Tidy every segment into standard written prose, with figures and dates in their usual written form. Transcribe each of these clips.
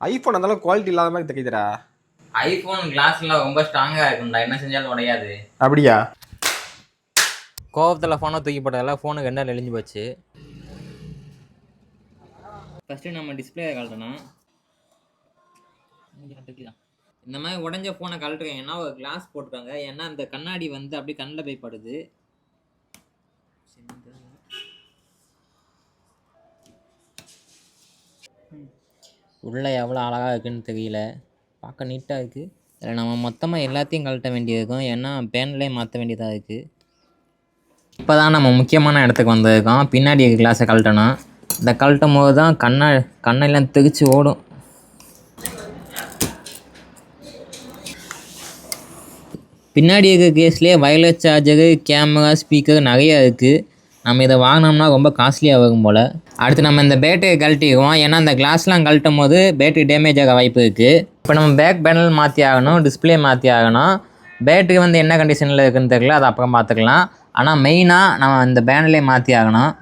IPhone அந்தளவுக்கு quality இல்லாத மாதிரி தெரியுதுடா. ஐஃபோன் கிளாஸ்லாம் ரொம்ப ஸ்ட்ராங்காக இருக்கும்டா, என்ன செஞ்சாலும் உடையாது. அப்படியா? கோவத்தில் ஃபோனை தூக்கி போட்டதில் ஃபோனுக்கு என்ன நெளிஞ்சு போச்சு. ஃபஸ்ட்டு நம்ம டிஸ்பிளே கழட்டணும். இந்த மாதிரி உடஞ்ச ஃபோனை கழட்டுறீங்கன்னா ஒரு கிளாஸ் போட்டுருக்காங்க, ஏன்னா அந்த கண்ணாடி வந்து அப்படியே கண்ணில் போய் படுது. உள்ளே எவ்வளோ அழகாக இருக்குன்னு தெரியல, பார்க்க நீட்டாக இருக்குது. இதில் நம்ம மொத்தமாக எல்லாத்தையும் கழட்ட வேண்டியது இருக்கும், ஏன்னா பேனலே மாற்ற வேண்டியதாக இருக்குது. இப்போ தான் நம்ம முக்கியமான இடத்துக்கு வந்திருக்கோம். பின்னாடி கிளாஸை கழட்டணும். இந்த கழட்டும் போது தான் கண்ணெல்லாம் தெரிச்சு ஓடும். பின்னாடி இருக்க கேஸ்லேயே வயர்லெஸ் சார்ஜரு, கேமரா, ஸ்பீக்கர் நிறையா இருக்குது. நம்ம இதை வாங்கினோம்னா ரொம்ப காஸ்ட்லியாக வரும் போல். அடுத்து நம்ம இந்த பேட்டரியை கழட்டிடுவோம், ஏன்னா இந்த கிளாஸ்லாம் கழட்டும் போது பேட்டரி டேமேஜ் ஆக வாய்ப்பு இருக்குது. இப்போ நம்ம பேக் பேனல் மாற்றி ஆகணும், டிஸ்பிளே மாற்றி ஆகணும். பேட்டரி வந்து என்ன கண்டிஷனில் இருக்குதுன்னு தெரியல, அதை அப்புறம் பார்த்துக்கலாம். ஆனால் மெயினாக நம்ம இந்த பேனலே மாற்றி ஆகணும்.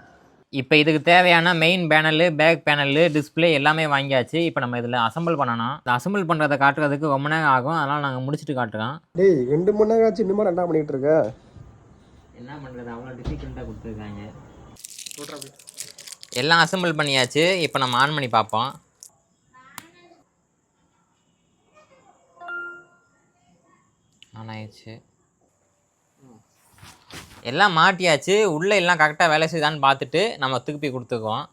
இப்போ இதுக்கு தேவையான main panel, back panel, display எல்லாமே வாங்கியாச்சு. இப்போ நம்ம இதில் அசம்பிள் பண்ணணும். இந்த அசம்பிள் பண்ணுறதை காட்டுறதுக்கு ரொம்ப நேரம் ஆகும், அதனால் நாங்கள் முடிச்சுட்டு காட்டுறோம். டேய் 2 மணி நேரம் ஆச்சு, இன்னும் ரெண்டா பண்ணிகிட்டு இருக்க. என்ன பண்ணுறது, அவ்வளோ டிஃபிகல்ட்டாக கொடுத்துருக்காங்க. எல்லாம் அசம்பிள் பண்ணியாச்சு. இப்போ நம்ம ஆன் பண்ணி பார்ப்போம். ஆன் ஆயிடுச்சு. எல்லாம் மாட்டியாச்சு. உள்ளே எல்லாம் கரெக்டாக வேலை செய்யுதான்னு பார்த்துட்டு நம்ம திருப்பி கொடுத்துக்குவோம்.